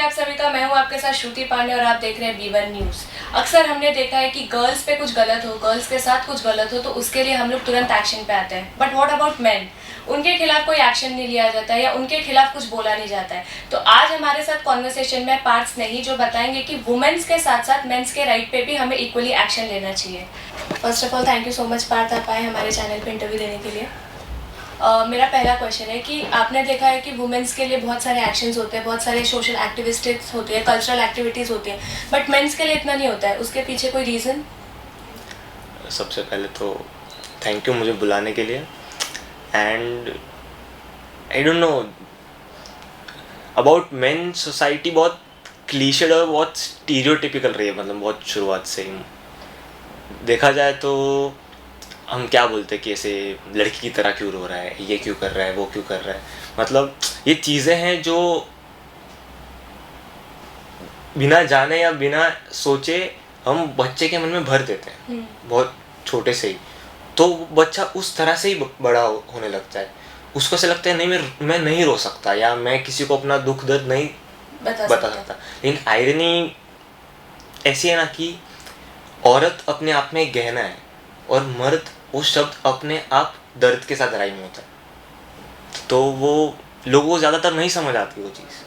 आप सभी का। मैं हूं आपके साथ श्रुति पांडे और आप देख रहे हैं B1 न्यूज़। अक्सर हमने देखा है कि गर्ल्स पे कुछ गलत हो, गर्ल्स के साथ कुछ गलत हो तो उसके लिए हम लोग तुरंत एक्शन पे आते हैं। But what about main? उनके खिलाफ कोई एक्शन नहीं लिया जाता है या उनके खिलाफ कुछ बोला नहीं जाता है। तो आज हमारे साथ कॉन्वर्सेशन में पार्ट्स नहीं जो बताएंगे कि वुमेन्स के साथ साथ मेंस के राइट पे भी हमें इक्वली एक्शन लेना चाहिए। First of all thank you so much Parth, आप आए हमारे चैनल पे इंटरव्यू देने के लिए। मेरा पहला क्वेश्चन है कि आपने देखा है कि वुमेन्स के लिए बहुत सारे एक्शंस होते हैं, बहुत सारे सोशल एक्टिविस्ट्स होते हैं, कल्चरल एक्टिविटीज़ होती हैं, बट मेंस के लिए इतना नहीं होता है। उसके पीछे कोई रीज़न? सबसे पहले तो थैंक यू मुझे बुलाने के लिए। And I don't know about main, society बहुत क्लीशेड और बहुत स्टीरियोटिपिकल रही है, मतलब बहुत शुरुआत से ही देखा जाए तो हम क्या बोलते हैं कि ऐसे लड़की की तरह क्यों रो रहा है, ये क्यों कर रहा है, वो क्यों कर रहा है। मतलब ये चीज़ें हैं जो बिना जाने या बिना सोचे हम बच्चे के मन में भर देते हैं बहुत छोटे से ही। तो बच्चा उस तरह से ही बड़ा होने लगता है। उसको ऐसा लगता है नहीं, मैं नहीं रो सकता या मैं किसी को अपना दुख दर्द नहीं बता सकता। लेकिन आयरनी ऐसी है ना कि औरत अपने आप में एक गहना है और मर्द वो शब्द अपने आप दर्द के साथ राइम होता है। तो वो लोगों को ज़्यादातर नहीं समझ आती वो चीज़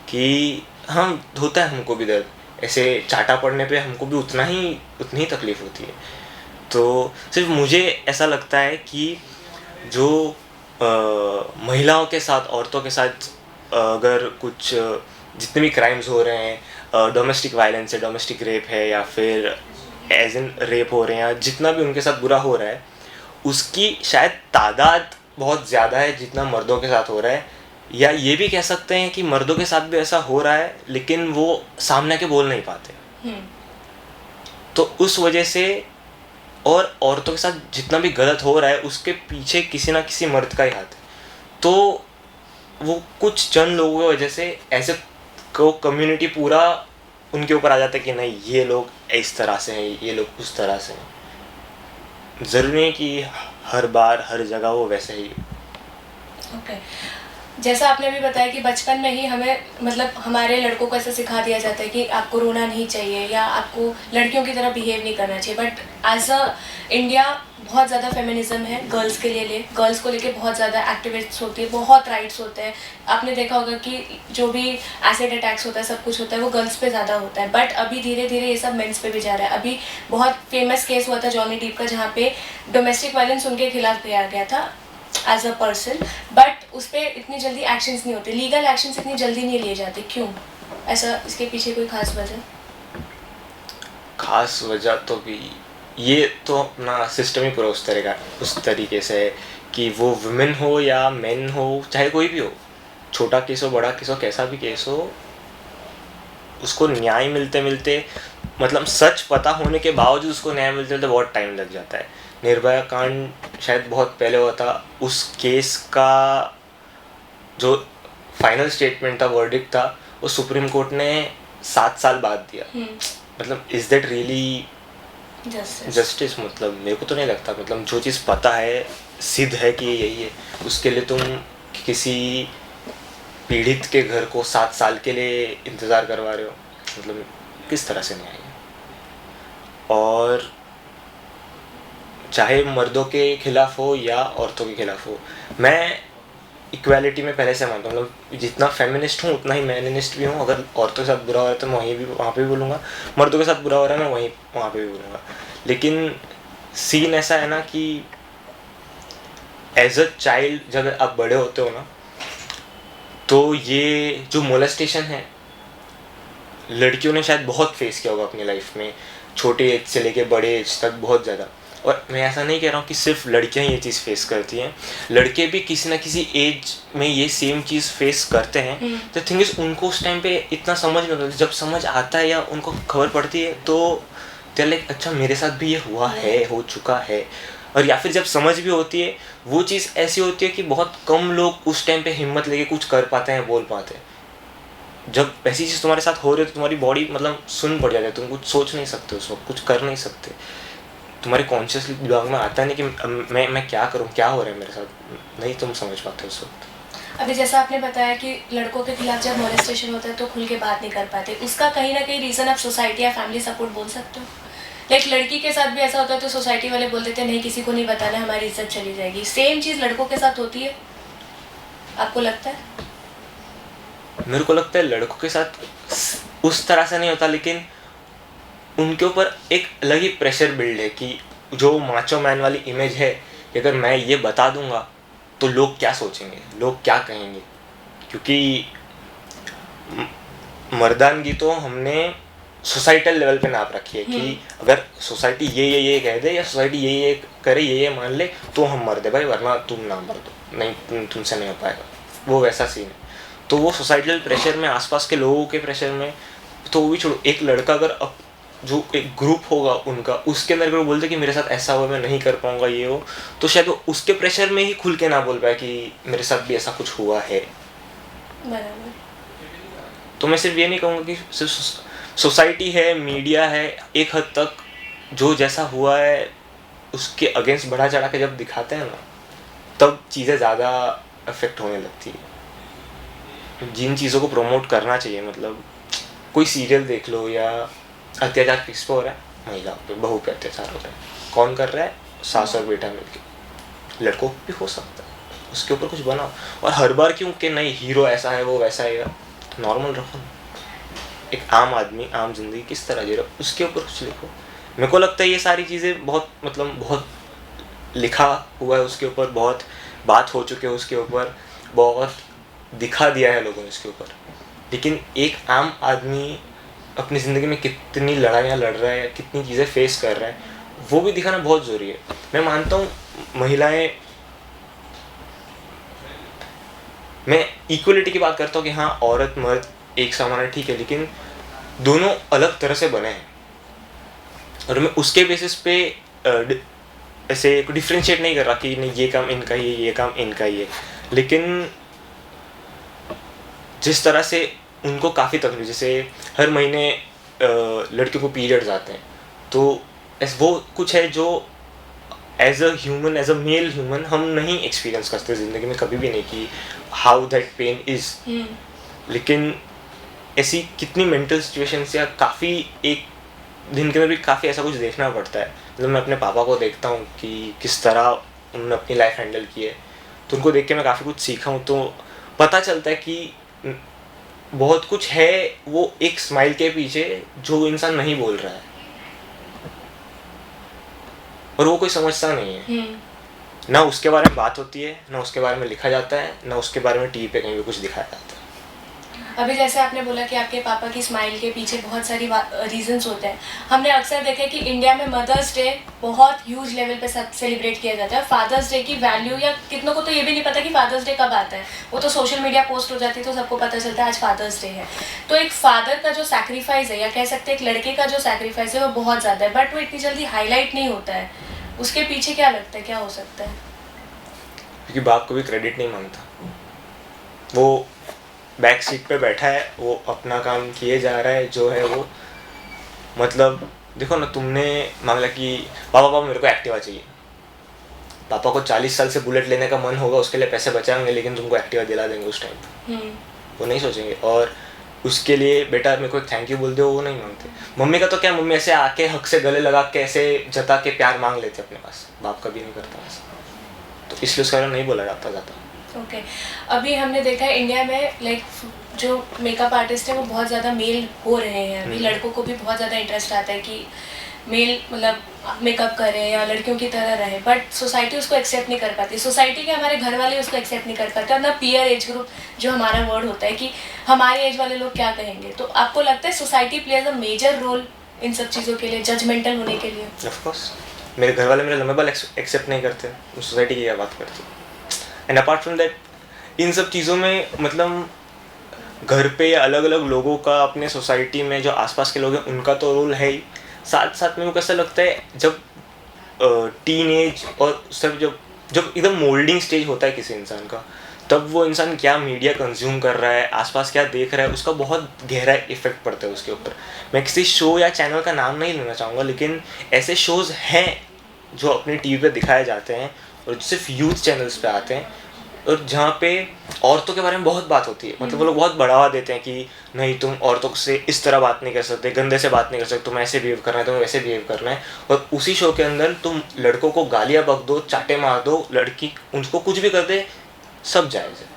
कि हम होता है, हमको भी दर्द, ऐसे चाटा पड़ने पे हमको भी उतनी ही तकलीफ़ होती है। तो सिर्फ मुझे ऐसा लगता है कि जो महिलाओं के साथ, औरतों के साथ अगर कुछ जितने भी क्राइम्स हो रहे हैं, डोमेस्टिक वायलेंस है, डोमेस्टिक रेप है या फिर एज इन रेप हो रहे हैं, जितना भी उनके साथ बुरा हो रहा है उसकी शायद तादाद बहुत ज़्यादा है जितना मर्दों के साथ हो रहा है। या ये भी कह सकते हैं कि मर्दों के साथ भी ऐसा हो रहा है लेकिन वो सामने के बोल नहीं पाते। तो उस वजह से, और औरतों के साथ जितना भी गलत हो रहा है उसके पीछे किसी ना किसी मर्द का ही हाथ है। तो वो कुछ चंद लोगों की वजह से ऐसे को कम्युनिटी पूरा उनके ऊपर आ जाता है कि नहीं, ये लोग इस तरह से हैं, ये लोग उस तरह से हैं। ज़रूरी है कि हर बार हर जगह वो वैसे ही। ओके, जैसा आपने भी बताया कि बचपन में ही हमें, मतलब हमारे लड़कों को ऐसा सिखा दिया जाता है कि आपको रोना नहीं चाहिए या आपको लड़कियों की तरह बिहेव नहीं करना चाहिए। बट एज अ इंडिया बहुत ज़्यादा फेमिनिज्म है गर्ल्स के लिए, गर्ल्स को लेके बहुत ज़्यादा एक्टिविस्ट होती है, बहुत राइट्स होते हैं। आपने देखा होगा कि जो भी एसिड अटैक्स होता है, सब कुछ होता है, वो गर्ल्स पे ज़्यादा होता है। बट अभी धीरे धीरे ये सब मेंस पे भी जा रहा है। अभी बहुत फेमस केस हुआ था जॉनी डीप का, जहाँ पे डोमेस्टिक वायलेंस उनके खिलाफ किया गया था एज अ पर्सन, बट उस पर इतनी जल्दी एक्शंस नहीं होते, लीगल एक्शंस इतनी जल्दी नहीं लिए जाते। क्यों ऐसा? इसके पीछे कोई खास वजह? खास वजह तो भी ये तो अपना सिस्टम ही पूरा उस तरीके से है कि वो वुमेन हो या मेन हो, चाहे कोई भी हो, छोटा केस हो, बड़ा केस हो, कैसा भी केस हो, उसको न्याय मिलते मिलते, मतलब सच पता होने के बावजूद उसको न्याय मिलते मिलते बहुत टाइम लग जाता है। निर्भया कांड शायद बहुत पहले हुआ था, उस केस का जो फाइनल स्टेटमेंट था, वर्डिक्ट था, वो सुप्रीम कोर्ट ने 7 साल बाद दिया। मतलब इज दैट रियली जस्टिस? मतलब मेरे को तो नहीं लगता। मतलब जो चीज़ पता है, सिद्ध है कि यही है, उसके लिए तुम किसी पीड़ित के घर को 7 साल के लिए इंतज़ार करवा रहे हो, मतलब किस तरह से न्याय है? और चाहे मर्दों के खिलाफ हो या औरतों के खिलाफ हो, मैं इक्वालिटी में पहले से मानता हूँ। मतलब जितना फेमिनिस्ट हूँ उतना ही मैनिनिस्ट भी हूँ। अगर औरतों के साथ बुरा हो रहा है तो मैं वहाँ पे भी बोलूँगा, मर्दों के साथ बुरा हो रहा है मैं वहाँ पे भी बोलूँगा। लेकिन सीन ऐसा है ना कि एज अ चाइल्ड जब आप बड़े होते हो ना, तो ये जो मोलेस्टेशन है लड़कियों ने शायद बहुत फेस किया होगा अपनी लाइफ में, छोटे एज से लेके बड़े एज तक बहुत ज़्यादा। और मैं ऐसा नहीं कह रहा हूँ कि सिर्फ लड़कियाँ ये चीज़ फेस करती हैं, लड़के भी किसी ना किसी एज में ये सेम चीज़ फेस करते हैं। द थिंग इज़, उनको उस टाइम पे इतना समझ नहीं होता। जब समझ आता है या उनको खबर पड़ती है तो दे लाइक अच्छा मेरे साथ भी ये हुआ है, हो चुका है। और या फिर जब समझ भी होती है, वो चीज़ ऐसी होती है कि बहुत कम लोग उस टाइम पे हिम्मत लेके कुछ कर पाते हैं, बोल पाते हैं। जब ऐसी चीज़ तुम्हारे साथ हो रही है तो तुम्हारी बॉडी मतलब सुन पड़ जाती है, तुम कुछ सोच नहीं सकते, उस वक्त कुछ कर नहीं सकते। तुम्हारे कॉन्शियसली दिमाग में आता नहीं कि मैं क्या करूं, क्या हो रहा है मेरे साथ, नहीं तुम समझ पाते उस वक्त। अभी जैसा आपने बताया कि लड़कों के खिलाफ जब मोलेस्टेशन होता है तो खुल के बात नहीं कर पाते, उसका कहीं ना कहीं रीज़न आप सोसाइटी या फैमिली सपोर्ट बोल सकते हो? लाइक लड़की के साथ भी ऐसा होता है तो सोसाइटी वाले बोल देते हैं नहीं किसी को नहीं बताना, हमारी इज्जत चली जाएगी। सेम चीज़ लड़कों के साथ होती है, आपको लगता है? मेरे को लगता है लड़कों के साथ उस तरह से नहीं होता, लेकिन उनके ऊपर एक अलग ही प्रेशर बिल्ड है कि जो माचो मैन वाली इमेज है कि अगर मैं ये बता दूंगा तो लोग क्या सोचेंगे, लोग क्या कहेंगे। क्योंकि मर्दानगी तो हमने सोसाइटल लेवल पे नाप रखी है कि अगर सोसाइटी ये कह दे या सोसाइटी ये करे, ये मान ले तो हम मर दे भाई, वरना तुम ना मर दो, नहीं तुमसे नहीं हो पाएगा। वो वैसा सीन है। तो वो सोसाइटल प्रेशर में, आसपास के लोगों के प्रेशर में, तो वो भी छोड़ो, एक लड़का अगर जो एक ग्रुप होगा उनका, उसके अंदर अगर वो बोलते कि मेरे साथ ऐसा हुआ, मैं नहीं कर पाऊंगा ये हो, तो शायद वो उसके प्रेशर में ही खुल के ना बोल पाए कि मेरे साथ भी ऐसा कुछ हुआ है। बराबर। तो मैं सिर्फ ये नहीं कहूँगा कि सिर्फ सोसाइटी है, मीडिया है, एक हद तक जो जैसा हुआ है उसके अगेंस्ट बढ़ा चढ़ा के जब दिखाते हैं ना, तब चीज़ें ज़्यादा अफेक्ट होने लगती है। जिन चीज़ों को प्रमोट करना चाहिए, मतलब कोई सीरियल देख लो या अत्याचार किस पे हो रहा है, महिला पे, बहू पे अत्याचार हो रहा है, कौन कर रहा है, सास और बेटा मिलके। लड़कों को भी हो सकता है, उसके ऊपर कुछ बनाओ। और हर बार क्यों कि नहीं हीरो ऐसा है वो वैसा है, नॉर्मल रखो। एक आम आदमी आम जिंदगी किस तरह जी रहा, उसके ऊपर कुछ लिखो। मेरे को लगता है ये सारी चीज़ें बहुत लिखा हुआ है उसके ऊपर, बहुत बात हो चुके हैं उसके ऊपर, बहुत दिखा दिया है लोगों ने इसके ऊपर। लेकिन एक आम आदमी अपनी ज़िंदगी में कितनी लड़ाइयाँ लड़ रहा है, कितनी चीज़ें फेस कर रहा है, वो भी दिखाना बहुत ज़रूरी है। मैं मानता हूँ महिलाएं, मैं इक्वलिटी की बात करता हूँ कि हाँ औरत मर्द एक समान है, ठीक है, लेकिन दोनों अलग तरह से बने हैं और मैं उसके बेसिस पे ऐसे डिफ्रेंशिएट नहीं कर रहा कि नहीं ये काम इनका ही है, ये काम इनका ही है। लेकिन जिस तरह से उनको काफ़ी तकलीफ, जैसे हर महीने लड़कियों को पीरियड्स आते हैं, तो वो कुछ है जो as a human, as a male human हम नहीं एक्सपीरियंस करते ज़िंदगी में कभी भी नहीं कि हाउ दैट पेन इज़। लेकिन ऐसी कितनी मेंटल सिचुएशंस या काफ़ी एक दिन के अंदर भी काफ़ी ऐसा कुछ देखना पड़ता है। मतलब मैं अपने पापा को देखता हूँ कि किस तरह उन्होंने अपनी लाइफ हैंडल की है, तो उनको देख के मैं काफ़ी कुछ सीखा हूँ। तो पता चलता है कि बहुत कुछ है वो एक स्माइल के पीछे जो इंसान नहीं बोल रहा है और वो कोई समझता नहीं है। ना उसके बारे में बात होती है, ना उसके बारे में लिखा जाता है, ना उसके बारे में टीवी पे कहीं भी कुछ दिखाया जाता है। अभी जैसे आपने बोला कि आपके पापा की स्माइल के पीछे बहुत सारी रीजंस होते हैं। हमने अक्सर देखा है कि इंडिया में मदर्स डे बहुत ह्यूज लेवल पे सेलिब्रेट किया जाता है। फादर्स डे की वैल्यू, या कितनों को तो ये भी नहीं पता कि फादर्स डे कब आता है, वो तो सोशल मीडिया पोस्ट हो जाती है तो सबको पता चलता है आज फादर्स डे है। तो एक फादर का जो सैक्रिफाइस है, या कह सकते हैं एक लड़के का जो सैक्रिफाइस है, वो बहुत ज़्यादा है, बट वो इतनी जल्दी हाईलाइट नहीं होता है। उसके पीछे क्या लगता है, क्या हो सकता है? क्योंकि बाप को भी क्रेडिट नहीं मांगता, वो बैक सीट पे बैठा है, वो अपना काम किए जा रहा है, जो है वो, मतलब देखो ना, तुमने मांगला कि पापा मेरे को एक्टिवा चाहिए, पापा को 40 साल से बुलेट लेने का मन होगा, उसके लिए पैसे बचाएंगे, लेकिन तुमको एक्टिवा दिला देंगे उस टाइम पर, वो नहीं सोचेंगे। और उसके लिए बेटा मेरे को एक थैंक यू बोल दो, वो नहीं मांगते। मम्मी का तो क्या, मम्मी ऐसे आके हक से गले लगा के ऐसे जता के प्यार मांग लेते अपने पास, बाप कभी नहीं करता ऐसा, तो इसलिए उसका नहीं बोला जाता ज़्यादा। ओके अभी हमने देखा है इंडिया में लाइक जो मेकअप आर्टिस्ट है वो बहुत ज़्यादा मेल हो रहे हैं। अभी लड़कों को भी बहुत ज़्यादा इंटरेस्ट आता है कि मेल मतलब मेकअप करे या लड़कियों की तरह रहे, बट सोसाइटी उसको एक्सेप्ट नहीं कर पाती। सोसाइटी के हमारे घर वाले उसको एक्सेप्ट नहीं कर पाते, और ना पीयर एज ग्रुप जो हमारा वर्ड होता है कि हमारे एज वाले लोग क्या कहेंगे। तो आपको लगता है society plays a major role in सब चीज़ों के लिए, जजमेंटल होने के लिए? ऑफ कोर्स मेरे घर वाले मेरे लंबे बाल एक्सेप्ट नहीं करते, सोसाइटी की क्या बात करते। एंड अपार्ट फ्रॉम दैट, इन सब चीज़ों में मतलब घर पे अलग अलग लोगों का, अपने सोसाइटी में जो आसपास के लोग हैं उनका तो रोल है ही, साथ साथ में वो कैसा लगता है जब टीन एज और सब जब एकदम मोल्डिंग स्टेज होता है किसी इंसान का, तब वो इंसान क्या मीडिया कंज्यूम कर रहा है, आसपास क्या देख रहा है, उसका बहुत गहरा इफेक्ट पड़ता है उसके ऊपर। मैं किसी शो या चैनल का नाम नहीं लेना चाहूँगा, लेकिन ऐसे शोज़ हैं जो अपनी टीवी पे दिखाए जाते हैं और सिर्फ यूथ चैनल्स पे आते हैं, और जहाँ पे औरतों के बारे में बहुत बात होती है, मतलब वो लोग बहुत बढ़ावा देते हैं कि नहीं तुम औरतों से इस तरह बात नहीं कर सकते, गंदे से बात नहीं कर सकते, तुम्हें ऐसे बिहेव करना है, तुम्हें वैसे बिहेव करना है। और उसी शो के अंदर तुम लड़कों को गालियाँ बक दो, चाटे मार दो, लड़की उनको कुछ भी कर दे, सब जायज़ है।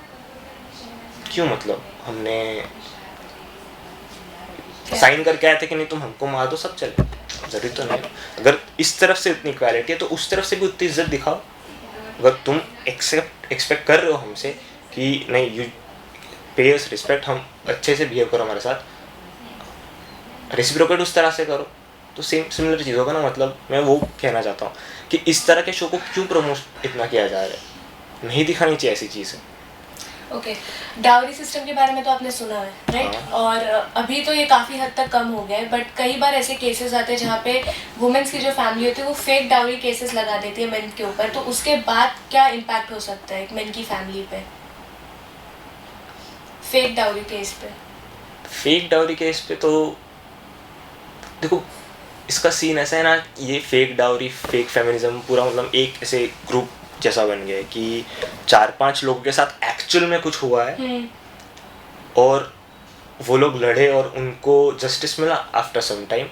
क्यों? मतलब हमने साइन करके आए थे कि नहीं तुम हमको मार दो, सब चले, जरूरी तो नहीं। अगर इस तरफ से इतनी इक्वालिटी है तो उस तरफ से भी उतनी इज्जत दिखाओ। अगर तुम एक्सपेक्ट कर रहे हो हमसे कि नहीं यू पे अस रिस्पेक्ट, हम अच्छे से बिहेव करो हमारे साथ, रेसिप्रोकेट उस तरह से करो, तो सिमिलर चीज़ होगा ना। मतलब मैं वो कहना चाहता हूँ कि इस तरह के शो को क्यों प्रमोट इतना किया जा रहा है, नहीं दिखानी चाहिए ऐसी चीज़ है। ओके, डाउरी सिस्टम के बारे में तो आपने सुना है, राइट? हाँ। और अभी तो ये काफ़ी हद तक कम हो गया है, बट कई बार ऐसे केसेस आते हैं जहाँ पे वुमेन्स की जो फैमिली होती है वो फेक डाउरी केसेस लगा देती है मेन के ऊपर, तो उसके बाद क्या इम्पैक्ट हो सकता है एक मेन की फैमिली पे, फेक डाउरी केस पे? फेक डाउरी केस पे तो देखो इसका सीन ऐसा है ना, ये फेक डाउरी, फेक फेमिनिज्म पूरा मतलब एक ऐसे ग्रुप जैसा बन गया है कि 4-5 लोगों के साथ एक्चुअल में कुछ हुआ है और वो लोग लड़े और उनको जस्टिस मिला आफ्टर सम टाइम,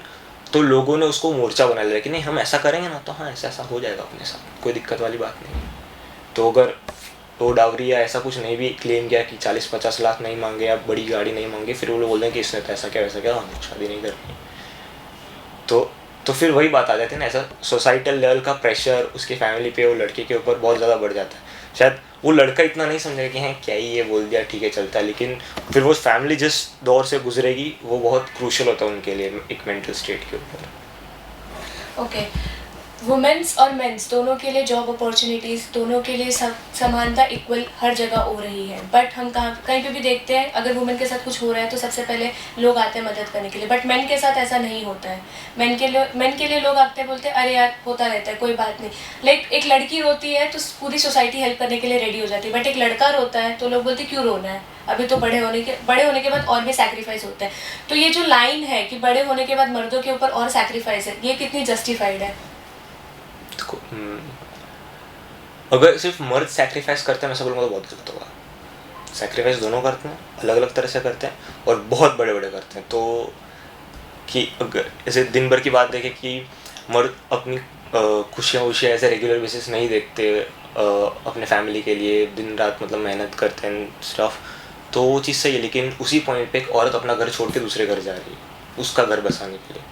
तो लोगों ने उसको मोर्चा बना लिया कि नहीं हम ऐसा करेंगे ना तो हाँ ऐसा ऐसा हो जाएगा अपने साथ, कोई दिक्कत वाली बात नहीं। तो अगर वो डाउरी या ऐसा कुछ नहीं भी क्लेम किया कि 40-50 लाख नहीं मांगे या बड़ी गाड़ी नहीं मांगे, फिर वो लोग बोल दें कि इसने तो ऐसा क्या वैसा क्या, हमें शादी नहीं करनी, तो फिर वही बात आ जाती है ना, ऐसा सोसाइटल लेवल का प्रेशर उसकी फैमिली पे, वो लड़के के ऊपर बहुत ज़्यादा बढ़ जाता है। शायद वो लड़का इतना नहीं समझेगा कि हाँ क्या ही ये बोल दिया, ठीक है चलता है, लेकिन फिर वो फैमिली जिस दौर से गुजरेगी वो बहुत क्रूशल होता है उनके लिए एक मेंटल स्टेट के ऊपर। ओके, वुमेन्स और मेंस दोनों के लिए जॉब अपॉर्चुनिटीज़, दोनों के लिए सब समानता इक्वल हर जगह हो रही है, बट हम कहीं पे भी देखते हैं अगर वुमेन के साथ कुछ हो रहा है तो सबसे पहले लोग आते हैं मदद करने के लिए, बट मेन के साथ ऐसा नहीं होता है। मेन के लिए लोग आते हैं, बोलते हैं अरे यार होता रहता है कोई बात नहीं। लाइक एक लड़की रोती है तो पूरी सोसाइटी हेल्प करने के लिए रेडी हो जाती है, बट एक लड़का रोता है तो लोग बोलते हैं क्यों रोना है, अभी तो बड़े होने के बाद और भी सैक्रिफाइस होता है। तो ये जो लाइन है कि बड़े होने के बाद मर्दों के ऊपर और सैक्रिफाइस है, ये कितनी जस्टिफाइड है? अगर सिर्फ मर्द सैक्रिफाइस करते हैं मैं सब बोलूँगा तो बहुत गलत होगा। सैक्रिफाइस दोनों करते हैं, अलग अलग तरह से करते हैं और बहुत बड़े बड़े करते हैं। तो कि अगर ऐसे दिन भर की बात देखें कि मर्द अपनी खुशियाँ वुशियाँ ऐसे रेगुलर बेसिस नहीं देखते, अपने फैमिली के लिए दिन रात मतलब मेहनत करते हैं स्टफ, तो वो चीज़ सही है। लेकिन उसी पॉइंट पे एक औरत अपना घर छोड़ के दूसरे घर जा रही है उसका घर बसाने के लिए,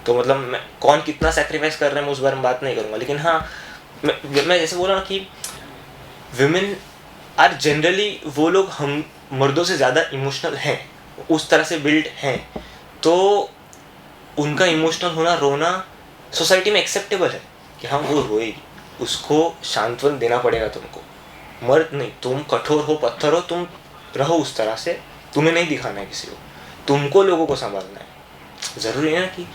तो मतलब मैं कौन कितना सेक्रीफाइस कर रहे हैं मैं उस बारे में बात नहीं करूँगा। लेकिन हाँ मैं जैसे बोला ना कि विमेन आर जनरली, वो लोग हम मर्दों से ज़्यादा इमोशनल हैं, उस तरह से बिल्ड हैं, तो उनका इमोशनल होना, रोना सोसाइटी में एक्सेप्टेबल है कि हाँ वो रोएगी, उसको सांत्वन देना पड़ेगा तुमको। मर्द नहीं, तुम कठोर हो, पत्थर हो, तुम रहो उस तरह से, तुम्हें नहीं दिखाना है किसी को, तुमको लोगों को संभालना है। ज़रूरी है ना कि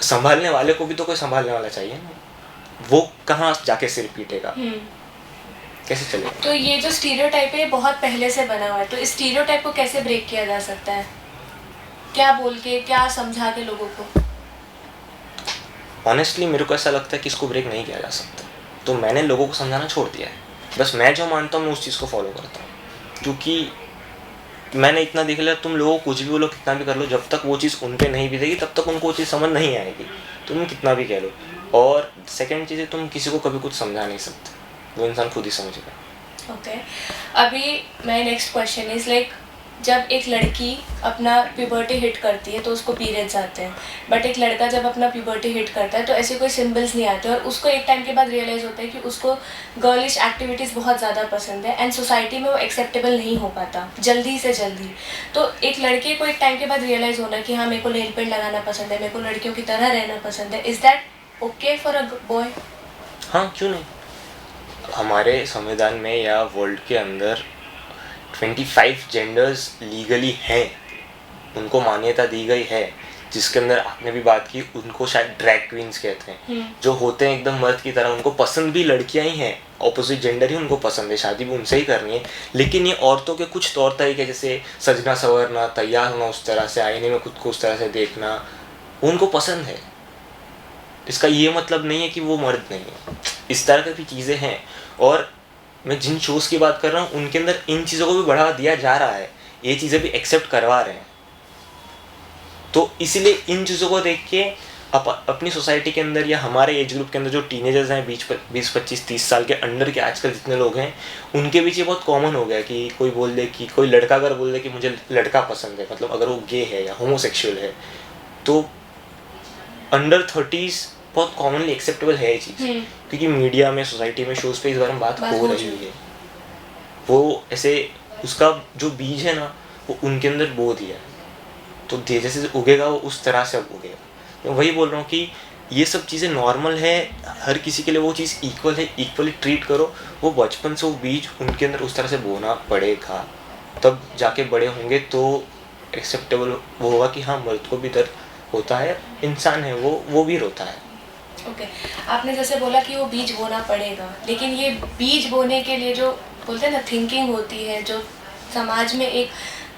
संभालने वाले को भी तो कोई संभालने वाला चाहिए ना, वो कहाँ जाके सिर पीटेगा, कैसे चलेगा? तो ये जो स्टीरियोटाइप है ये बहुत पहले से बना हुआ है, तो इस स्टीरियोटाइप को कैसे ब्रेक किया जा सकता है? क्या बोल के, क्या समझा के लोगों को? ऑनेस्टली मेरे को ऐसा लगता है कि इसको ब्रेक नहीं किया जा सकता, तो मैंने लोगों को समझाना छोड़ दिया है। बस मैं जो मानता हूँ मैं उस चीज़ को फॉलो करता हूँ, क्योंकि मैंने इतना देख लिया, तुम लोगों को कुछ भी बोलो, कितना भी कर लो, जब तक वो चीज़ उन पे नहीं बीतेगी तब तक उनको वो चीज़ समझ नहीं आएगी, तुम कितना भी कह लो। और सेकंड चीज़ है, तुम किसी को कभी कुछ समझा नहीं सकते, वो इंसान खुद ही समझेगा। ओके, अभी my next question is like, जब एक लड़की अपना प्यूबर्टी हिट करती है तो उसको पीरियड्स आते हैं, बट एक लड़का जब अपना प्यूबर्टी हिट करता है तो ऐसे कोई सिंबल्स नहीं आते, और उसको एक टाइम के बाद रियलाइज़ होता है कि उसको गर्लिश एक्टिविटीज़ बहुत ज़्यादा पसंद है एंड सोसाइटी में वो एक्सेप्टेबल नहीं हो पाता जल्दी से जल्दी। तो एक लड़के को एक टाइम के बाद रियलाइज़ होना कि हाँ मेरे को नेल पेंट लगाना पसंद है, मेरे को लड़कियों की तरह रहना पसंद है, is that okay for a boy? हाँ, क्यों नहीं। हमारे संविधान में या वर्ल्ड के अंदर 25 जेंडर्स लीगली हैं, उनको मान्यता दी गई है, जिसके अंदर आपने भी बात की, उनको शायद ड्रैग क्वींस कहते हैं, जो होते हैं एकदम मर्द की तरह, उनको पसंद भी लड़कियां ही हैं, ऑपोजिट जेंडर ही उनको पसंद है, शादी भी उनसे ही करनी है। लेकिन ये औरतों के कुछ तौर तरीके, जैसे सजना संवरना, तैयार होना उस तरह से, आईने में खुद को उस तरह से देखना, उनको पसंद है। इसका ये मतलब नहीं है कि वो मर्द नहीं है, इस तरह की भी चीज़ें हैं। और मैं जिन शोज़ की बात कर रहा हूँ उनके अंदर इन चीज़ों को भी बढ़ावा दिया जा रहा है, ये चीज़ें भी एक्सेप्ट करवा रहे हैं। तो इसीलिए इन चीज़ों को देख के अपनी सोसाइटी के अंदर या हमारे एज ग्रुप के अंदर जो टीनेजर्स हैं 20-25-30 साल के अंडर के आजकल जितने लोग हैं, उनके बीच ये बहुत कॉमन हो गया कि कोई बोल दे कि कोई लड़का अगर बोल दे कि मुझे लड़का पसंद है, मतलब अगर वो गे है या होमोसेक्सुअल है, तो अंडर 30s बहुत कॉमनली एक्सेप्टेबल है ये चीज़, क्योंकि मीडिया में, सोसाइटी में, शोज़ पे इस बारे में बात हो रही है। वो ऐसे उसका जो बीज है ना, वो उनके अंदर बो दिया है, तो जैसे उगेगा वो उस तरह से अब उगेगा। मैं वही बोल रहा हूँ कि ये सब चीज़ें नॉर्मल है, हर किसी के लिए वो चीज़ इक्वल है, इक्वली ट्रीट करो। वो बचपन से वो बीज उनके अंदर उस तरह से बोना पड़ेगा, तब जाके बड़े होंगे तो एक्सेप्टेबल वो होगा कि हाँ, मर्द को भी दर्द होता है, इंसान है वो भी रोता है। ओके आपने जैसे बोला कि वो बीज बोना पड़ेगा, लेकिन ये बीज बोने के लिए जो बोलते हैं ना थिंकिंग होती है, जो समाज में एक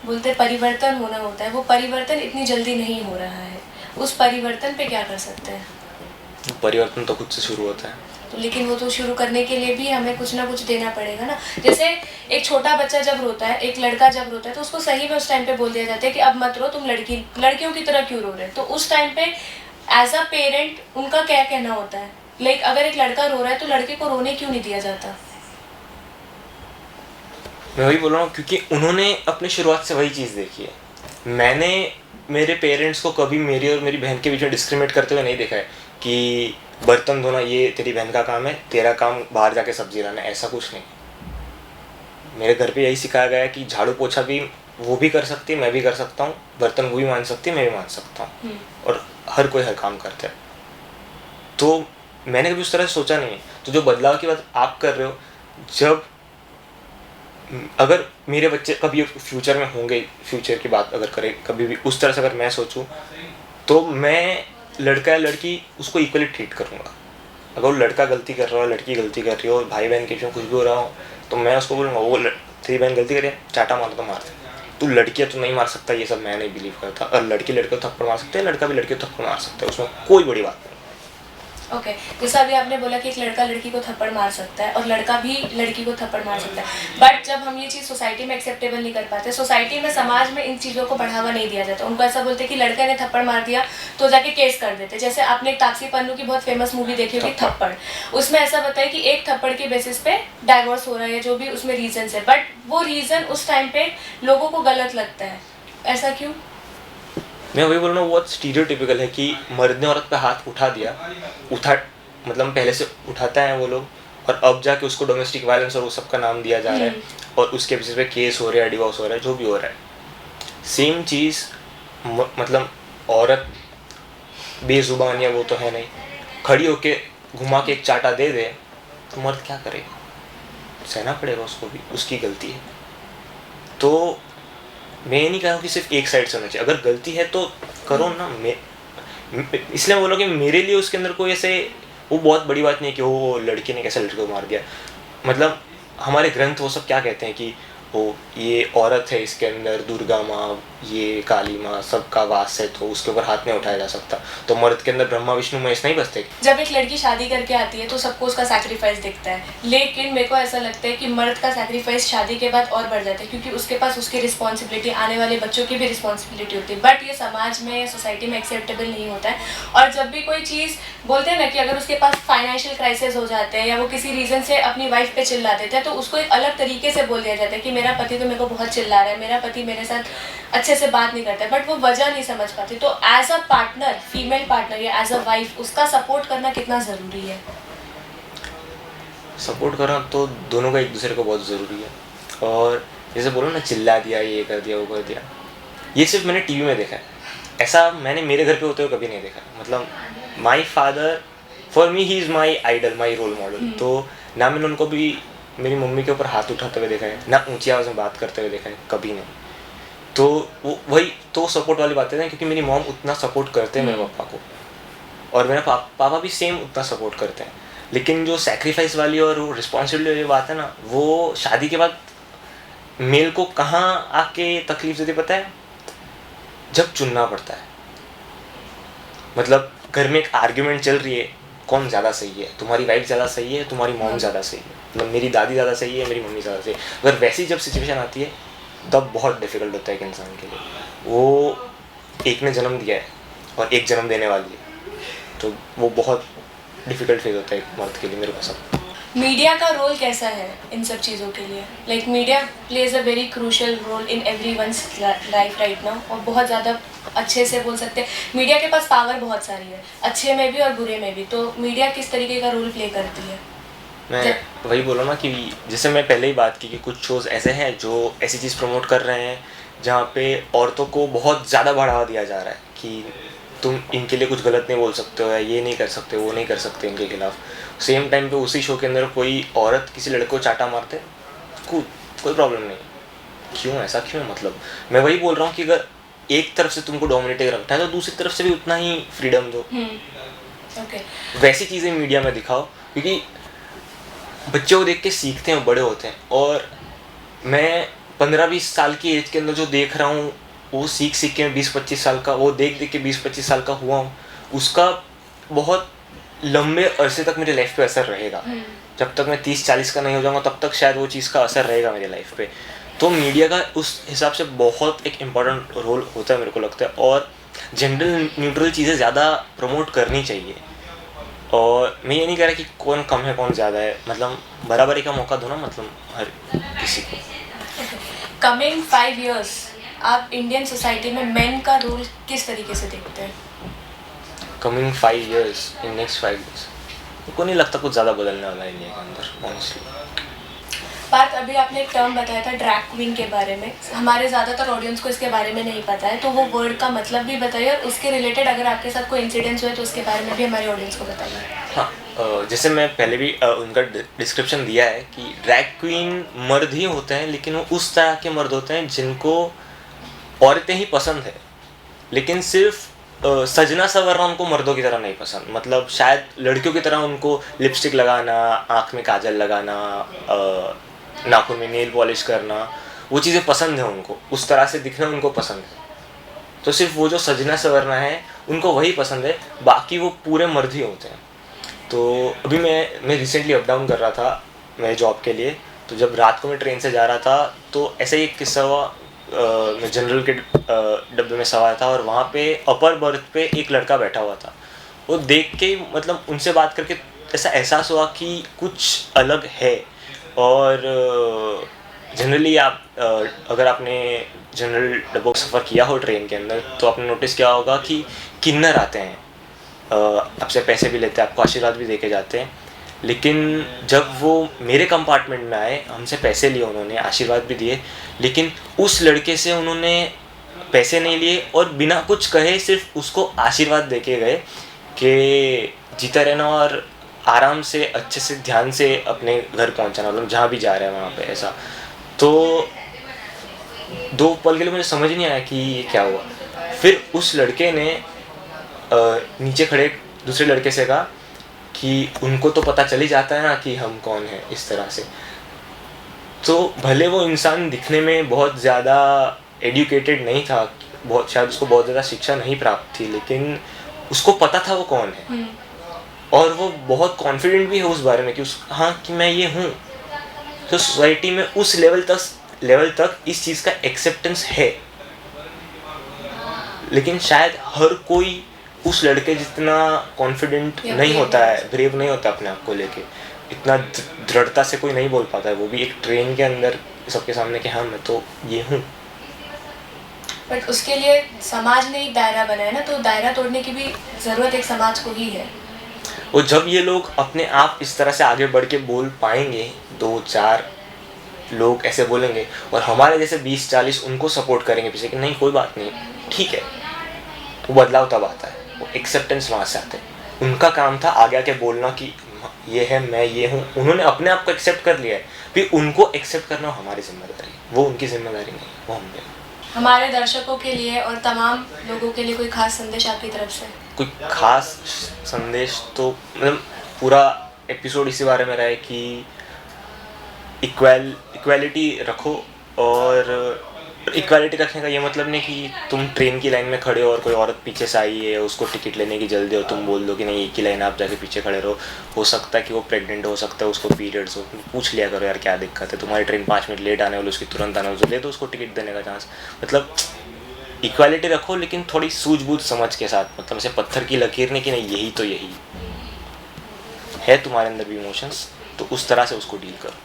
बोलते हैं परिवर्तन होना होता है, वो परिवर्तन इतनी जल्दी नहीं हो रहा है। उस परिवर्तन पे क्या कर सकते हैं? परिवर्तन तो खुद से शुरू होता है, तो लेकिन वो तो शुरू करने के लिए भी हमें कुछ ना कुछ देना पड़ेगा ना। जैसे एक छोटा बच्चा जब रोता है, एक लड़का जब रोता है, तो उसको सही में उस टाइम पे बोल दिया जाता है कि अब मत रो, तुम लड़कियों की तरह क्यों रो रहे? तो उस टाइम पे एज अ पेरेंट उनका क्या कहना होता है? लाइक अगर एक लड़का रो रहा है तो लड़के को रोने क्यों नहीं दिया जाता? मैं वही बोल रहा हूँ, क्योंकि उन्होंने अपनी शुरुआत से वही चीज़ देखी है। मैंने मेरे पेरेंट्स को कभी मेरी और मेरी बहन के बीच में डिस्क्रिमिनेट करते हुए नहीं देखा है कि बर्तन धोना ये तेरी बहन का काम है, तेरा काम बाहर जाके सब्जी लाना, ऐसा कुछ नहीं। मेरे घर पे यही सिखाया गया है कि झाड़ू पोछा भी वो भी कर सकती है, मैं भी कर सकता हूँ, बर्तन वो भी मान सकती है, मैं भी मान सकता हूँ, और हर कोई हर काम करता है। तो मैंने कभी उस तरह से सोचा नहीं है। तो जो बदलाव की बात आप कर रहे हो, जब अगर मेरे बच्चे कभी फ्यूचर में होंगे, फ्यूचर की बात अगर करें कभी भी उस तरह से अगर मैं सोचूं, तो मैं लड़का या लड़की उसको इक्वली ट्रीट करूंगा। अगर वो लड़का गलती कर रहा हो, लड़की गलती कर रही हो, भाई बहन के बीच में कुछ भी हो रहा हो, तो मैं उसको बोलूँगा वो तेरी बहन गलती करे, चाटा मारो तो मार दे। तू लड़कियाँ तो नहीं मार सकता, ये सब मैं नहीं बिलीव करता। और लड़की लड़के को थप्पड़ मार सकते हैं, लड़का भी लड़के को थप्पड़ मार सकता है, उसमें कोई बड़ी बात नहीं। ओके जैसा अभी आपने बोला कि एक लड़का लड़की को थप्पड़ मार सकता है और लड़का भी लड़की को थप्पड़ मार सकता है, बट जब हम ये चीज़ सोसाइटी में एक्सेप्टेबल नहीं कर पाते, सोसाइटी में, समाज में इन चीज़ों को बढ़ावा नहीं दिया जाता। उनको ऐसा बोलते कि लड़के ने थप्पड़ मार दिया तो जाके केस कर देते। जैसे आपने एक तापसी पन्नू की बहुत फेमस मूवी देखी होगी थप्पड़, उसमें ऐसा बताया कि एक थप्पड़ के बेसिस पे डाइवोर्स हो रहा है, जो भी उसमें रीजन है, बट वो रीज़न उस टाइम पे लोगों को गलत लगता है। ऐसा क्यों? मैं वही बोल रहा हूँ, बहुत स्टीरियोटिपिकल है कि मर्द ने औरत पे हाथ उठा दिया, मतलब पहले से उठाता है वो लोग, और अब जाके उसको डोमेस्टिक वायलेंस और वो सब का नाम दिया जा रहा है, और उसके बेसिस पे केस हो रहा है, डिवोर्स हो रहा है, जो भी हो रहा है। सेम चीज़ मतलब औरत बेजुबान या वो तो है नहीं, खड़ी होके घुमा के एक चाटा दे दे तो मर्द क्या करेगा? सहना पड़ेगा उसको भी, उसकी गलती है। तो मैं ये नहीं कह रहा हूँ कि सिर्फ एक साइड से होना चाहिए, अगर गलती है तो करो ना। मैं इसलिए बोलो कि मेरे लिए उसके अंदर कोई ऐसे वो बहुत बड़ी बात नहीं है कि वो लड़की ने कैसे लड़के को मार दिया। मतलब हमारे ग्रंथ वो सब क्या कहते हैं कि वो ये औरत है, इसके अंदर दुर्गा माँ, ये काली माँ, सबका वास है, तो उसके ऊपर हाथ नहीं उठाया जा सकता। तो मर्द के अंदर ब्रह्मा विष्णु महेश नहीं बसते? जब एक लड़की शादी करके आती है तो सबको उसका सैक्रिफाइस दिखता है, लेकिन मेरे को ऐसा लगता है कि मर्द का सैक्रिफाइस शादी के बाद और बढ़ जाता है, क्योंकि उसके पास उसकी रिस्पॉन्सिबिलिटी, आने वाले बच्चों की भी रिस्पॉन्सिबिलिटी होती है। बट ये समाज में या सोसाइटी में एक्सेप्टेबल नहीं होता है। और जब भी कोई चीज़ बोलते हैं ना कि अगर उसके पास फाइनेंशियल क्राइसिस हो जाते हैं या वो किसी रीज़न से अपनी वाइफ पे चिल्ला देते हैं, तो उसको एक अलग तरीके से बोल दिया जाता है कि मेरा पति तो मेरे को बहुत चिल्ला रहा है, मेरा पति मेरे साथ अच्छे से बात नहीं करता है, बट वो वजह नहीं समझ पाती। तो as a partner, female partner या एज अ वाइफ, उसका सपोर्ट करना कितना ज़रूरी है? सपोर्ट करना तो दोनों का एक दूसरे को बहुत ज़रूरी है। और जैसे बोलो ना, चिल्ला दिया, ये कर दिया, वो कर दिया, ये सिर्फ मैंने टीवी में देखा है, ऐसा मैंने मेरे घर पे होते हुए कभी नहीं देखा। मतलब my father, for me he is my idol, my role model. तो ना मैंने उनको भी मेरी मम्मी के ऊपर हाथ उठाते हुए देखा है, ना ऊंची आवाज़ में बात करते हुए देखा है, कभी नहीं। तो वो वही तो सपोर्ट वाली बातें हैं, क्योंकि मेरी मॉम उतना सपोर्ट करते हैं मेरे पापा को, और मेरा पापा भी सेम उतना सपोर्ट करते हैं। लेकिन जो सैक्रिफाइस वाली और वो रिस्पॉन्सिबिलिटी वाली बात है ना, वो शादी के बाद मेल को कहाँ आके तकलीफ देती पता है? जब चुनना पड़ता है। मतलब घर में एक आर्ग्यूमेंट चल रही है, कौन ज़्यादा सही है, तुम्हारी वाइफ ज़्यादा सही है, तुम्हारी मॉम ज़्यादा सही है, मतलब मेरी दादी ज़्यादा सही है, मेरी मम्मी ज़्यादा सही है। अगर वैसी जब सिचुएशन आती है तब बहुत डिफ़िकल्ट होता है एक इंसान के लिए। वो एक ने जन्म दिया है और एक जन्म देने वाली है, तो वो बहुत डिफ़िकल्ट फेज होता है एक मर्द के लिए मेरे को सब। मीडिया का रोल कैसा है इन सब चीज़ों के लिए? Like media plays a very crucial role in everyone's life right now, और बहुत ज़्यादा अच्छे से बोल सकते हैं मीडिया के पास पावर बहुत सारी है, अच्छे में भी और बुरे में भी। तो मीडिया किस तरीके का रोल प्ले करती है? मैं वही बोला ना कि जैसे मैं पहले ही बात की कि कुछ शोज़ ऐसे हैं जो ऐसी चीज़ प्रमोट कर रहे हैं जहाँ पे औरतों को बहुत ज़्यादा बढ़ावा दिया जा रहा है कि तुम इनके लिए कुछ गलत नहीं बोल सकते हो, या ये नहीं कर सकते, वो नहीं कर सकते इनके खिलाफ। सेम टाइम पे उसी शो के अंदर कोई औरत किसी लड़के को चाटा मारते, कोई प्रॉब्लम नहीं। क्यों ऐसा क्यों? मतलब मैं वही बोल रहा हूँ कि अगर एक तरफ से तुमको डोमिनेटिंग रखना है तो दूसरी तरफ से भी उतना ही फ्रीडम दो। वैसी चीज़ें मीडिया में दिखाओ, क्योंकि बच्चे को देख के सीखते हैं, बड़े होते हैं। और मैं 15-20 साल की एज के अंदर जो देख रहा हूँ वो सीख के मैं 20-25 साल का, वो देख के 20-25 साल का हुआ हूँ, उसका बहुत लंबे अरसे तक मेरी लाइफ पे असर रहेगा। जब तक मैं 30-40 का नहीं हो जाऊँगा तब तक शायद वो चीज़ का असर रहेगा मेरी लाइफ पे। तो मीडिया का उस हिसाब से बहुत एक इम्पॉर्टेंट रोल होता है मेरे को लगता है, और जेंडर न्यूट्रल चीज़ें ज़्यादा प्रमोट करनी चाहिए। और मैं ये नहीं कह रहा कि कौन कम है कौन ज़्यादा है, मतलब बराबरी का मौका दो ना, मतलब हर किसी को। कमिंग 5 years आप इंडियन सोसाइटी में मेन का रोल किस तरीके से देखते हैं? Coming 5 years, in next 5 years मेरे को नहीं लगता कुछ ज़्यादा बदलने वाला है इंडिया के अंदर, ऑनेस्टली। बात अभी आपने एक टर्म बताया था ड्रैग क्वीन के बारे में, हमारे ज़्यादातर ऑडियंस को इसके बारे में नहीं पता है, तो वो वर्ड का मतलब भी बताइए, और उसके रिलेटेड अगर आपके साथ कोई इंसिडेंट्स हुए तो उसके बारे में भी हमारे ऑडियंस को बताइए। हाँ, जैसे मैं पहले भी उनका डिस्क्रिप्शन दिया है कि ड्रैग क्वीन मर्द ही होते हैं, लेकिन वो उस तरह के मर्द होते हैं जिनको औरतें ही पसंद है, लेकिन सिर्फ सजना संवरना उनको मर्दों की तरह नहीं पसंद। मतलब शायद लड़कियों की तरह उनको लिपस्टिक लगाना, आँख में काजल लगाना, नाखून में नेल पॉलिश करना, वो चीज़ें पसंद है उनको, उस तरह से दिखना उनको पसंद है। तो सिर्फ वो जो सजना संवरना है उनको वही पसंद है, बाकी वो पूरे मर्द ही होते हैं। तो अभी मैं रिसेंटली अप डाउन कर रहा था मेरे जॉब के लिए, तो जब रात को मैं ट्रेन से जा रहा था तो ऐसा ही एक किस्सा हुआ। मैं जनरल के डब्बे में सवार था और वहाँ पे अपर बर्थ पे एक लड़का बैठा हुआ था। वो देख के मतलब उनसे बात करके ऐसा एहसास हुआ कि कुछ अलग है। और जनरली आप अगर आपने जनरल डब्बों का सफ़र किया हो ट्रेन के अंदर तो आपने नोटिस किया होगा कि किन्नर आते हैं, आपसे पैसे भी लेते हैं, आपको आशीर्वाद भी दे के जाते हैं। लेकिन जब वो मेरे कंपार्टमेंट में आए, हमसे पैसे लिए उन्होंने, आशीर्वाद भी दिए, लेकिन उस लड़के से उन्होंने पैसे नहीं लिए और बिना कुछ कहे सिर्फ उसको आशीर्वाद दे के गए कि जीता रहना और आराम से अच्छे से ध्यान से अपने घर पहुंचना, मतलब जहाँ भी जा रहे हैं वहाँ पे ऐसा। तो 2 पल के लिए मुझे समझ नहीं आया कि ये क्या हुआ। फिर उस लड़के ने नीचे खड़े दूसरे लड़के से कहा कि उनको तो पता चल ही जाता है ना कि हम कौन हैं, इस तरह से। तो भले वो इंसान दिखने में बहुत ज़्यादा एजुकेटेड नहीं था, बहुत शायद उसको बहुत ज़्यादा शिक्षा नहीं प्राप्त थी, लेकिन उसको पता था वो कौन है। और वो बहुत कॉन्फिडेंट भी है उस बारे में कि हाँ कि मैं ये हूँ। तो सोसाइटी में उस लेवल तक इस चीज़ का एक्सेप्टेंस है, लेकिन शायद हर कोई उस लड़के जितना कॉन्फिडेंट नहीं होता है, ब्रेव नहीं होता अपने आप को लेके, इतना दृढ़ता से कोई नहीं बोल पाता है, वो भी एक ट्रेन के अंदर सबके सामने कि हाँ मैं तो ये हूँ। बट उसके लिए समाज ने एक दायरा बनाया ना, तो दायरा तोड़ने की भी ज़रूरत एक समाज को ही है। और जब ये लोग अपने आप इस तरह से आगे बढ़ के बोल पाएंगे, 2-4 लोग ऐसे बोलेंगे और हमारे जैसे 20-40 उनको सपोर्ट करेंगे पीछे कि नहीं कोई बात नहीं, ठीक है, वो बदलाव तब आता है, वो एक्सेप्टेंस वहाँ से आते हैं। उनका काम था आगे आके बोलना कि ये है, मैं ये हूँ। उन्होंने अपने आप को एक्सेप्ट कर लिया है, फिर उनको एक्सेप्ट करना हमारी जिम्मेदारी, वो उनकी जिम्मेदारी नहीं, वो हमने। हमारे दर्शकों के लिए और तमाम लोगों के लिए कोई खास संदेश आपकी तरफ से? कोई खास संदेश तो मतलब पूरा एपिसोड इसी बारे में रहा है कि इक्वालिटी रखो और इक्वालिटी रखने का ये मतलब नहीं कि तुम ट्रेन की लाइन में खड़े हो और कोई औरत पीछे से आई है, उसको टिकट लेने की जल्दी हो, तुम बोल दो कि नहीं एक ही लाइन, आप जाके पीछे खड़े रहो। हो सकता है कि वो प्रेग्नेंट हो सकता है, उसको पीरियड्स हो, पूछ लिया करो यार क्या दिक्कत है, तुम्हारी ट्रेन 5 मिनट लेट आने वाली, उसकी तुरंत आने वाली, तो दे दो उसको टिकट देने का चांस। मतलब इक्वालिटी रखो लेकिन थोड़ी सूझबूझ समझ के साथ, मतलब ऐसे पत्थर की लकीर नहीं कि नहीं यही तो यही है, तुम्हारे अंदर भी इमोशंस, तो उस तरह से उसको डील करो।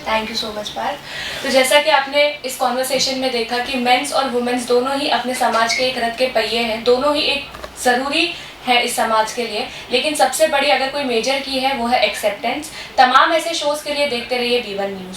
Thank you so much Parth. तो जैसा कि आपने इस कॉन्वर्सेशन में देखा कि मेंस और वुमेन्स दोनों ही अपने समाज के एक रथ के पहिए हैं, दोनों ही एक ज़रूरी है इस समाज के लिए, लेकिन सबसे बड़ी अगर कोई मेजर की है वो है एक्सेप्टेंस। तमाम ऐसे शोज़ के लिए देखते रहिए V1 न्यूज़।